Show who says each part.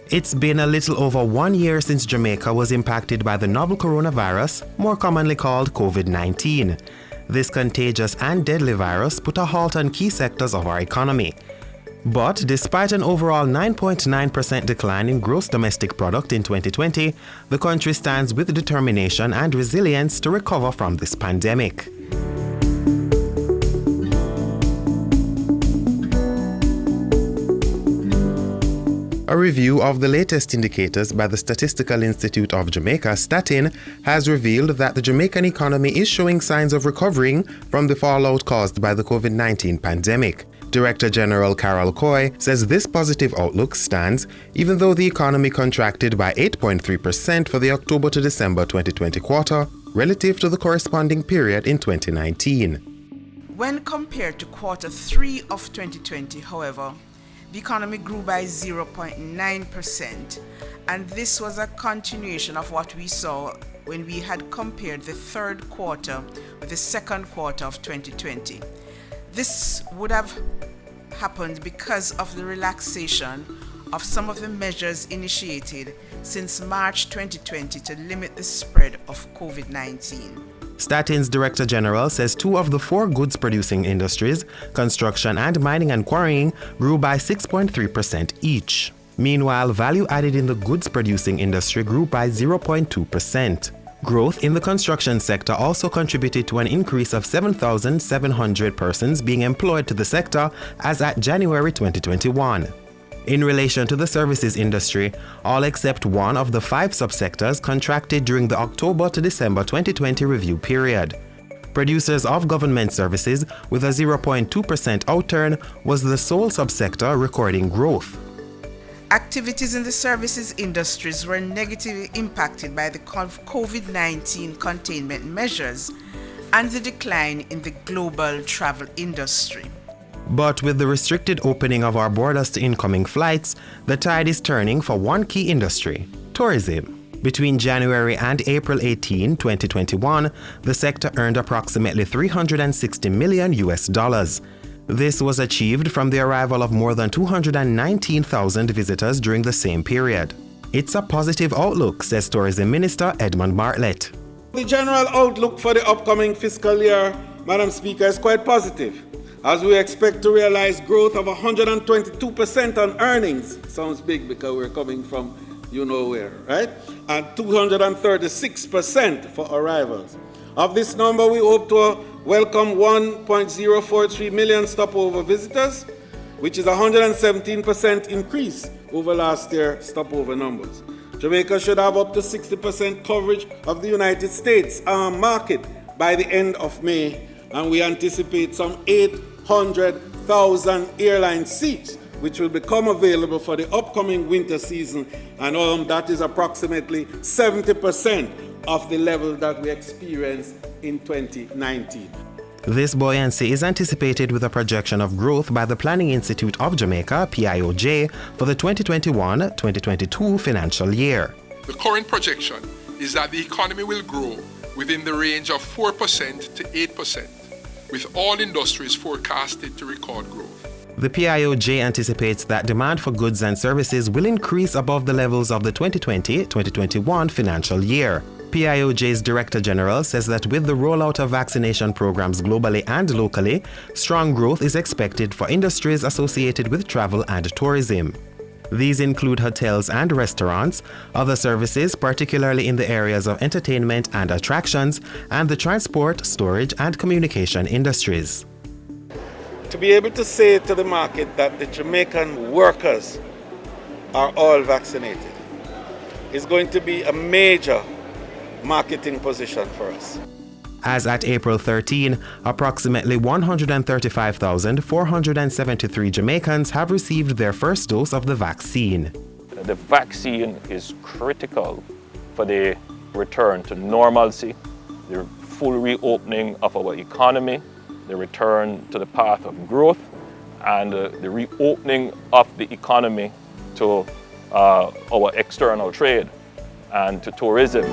Speaker 1: It's been a little over 1 year since Jamaica was impacted by the novel coronavirus, more commonly called COVID-19. This contagious and deadly virus put a halt on key sectors of our economy. But despite an overall 9.9% decline in gross domestic product in 2020, the country stands with determination and resilience to recover from this pandemic. A review of the latest indicators by the Statistical Institute of Jamaica, Statin, has revealed that the Jamaican economy is showing signs of recovering from the fallout caused by the COVID-19 pandemic. Director General Carol Coy says this positive outlook stands even though the economy contracted by 8.3% for the October to December 2020 quarter relative to the corresponding period in 2019.
Speaker 2: When compared to quarter 3 of 2020, however, the economy grew by 0.9%, and this was a continuation of what we saw when we had compared the third quarter with the second quarter of 2020. This would have happened because of the relaxation of some of the measures initiated since March 2020 to limit the spread of COVID-19.
Speaker 1: Statin's Director General says 2 of the 4 goods-producing industries, construction and mining and quarrying, grew by 6.3% each. Meanwhile, value added in the goods-producing industry grew by 0.2%. Growth in the construction sector also contributed to an increase of 7,700 persons being employed to the sector as at January 2021. In relation to the services industry, all except one of the 5 subsectors contracted during the October to December 2020 review period. Producers of government services, with a 0.2% outturn, was the sole subsector recording growth.
Speaker 2: Activities in the services industries were negatively impacted by the COVID-19 containment measures and the decline in the global travel industry.
Speaker 1: But with the restricted opening of our borders to incoming flights, the tide is turning for one key industry: tourism. Between January and April 18, 2021, the sector earned approximately $360 million. This was achieved from the arrival of more than 219,000 visitors during the same period. It's a positive outlook, says Tourism Minister Edmund Bartlett.
Speaker 3: The general outlook for the upcoming fiscal year, Madam Speaker, is quite positive, as we expect to realize growth of 122% on earnings. Sounds big because we're coming from you know where, right? And 236% for arrivals. Of this number, we hope to welcome 1.043 million stopover visitors, which is a 117% increase over last year's stopover numbers. Jamaica should have up to 60% coverage of the United States market by the end of May, and we anticipate some 800,000 airline seats which will become available for the upcoming winter season, and that is approximately 70% of the level that we experienced in 2019.
Speaker 1: This buoyancy is anticipated with a projection of growth by the Planning Institute of Jamaica, PIOJ, for the 2021-2022 financial year.
Speaker 4: The current projection is that the economy will grow within the range of 4% to 8%, with all industries forecasted to record growth.
Speaker 1: The PIOJ anticipates that demand for goods and services will increase above the levels of the 2020-2021 financial year. PIOJ's Director General says that with the rollout of vaccination programs globally and locally, strong growth is expected for industries associated with travel and tourism. These include hotels and restaurants, other services, particularly in the areas of entertainment and attractions, and the transport, storage, and communication industries.
Speaker 3: To be able to say to the market that the Jamaican workers are all vaccinated is going to be a major marketing position for us.
Speaker 1: As at April 13, approximately 135,473 Jamaicans have received their first dose of the vaccine.
Speaker 5: The vaccine is critical for the return to normalcy, the full reopening of our economy, the return to the path of growth, and the reopening of the economy to our external trade and to tourism.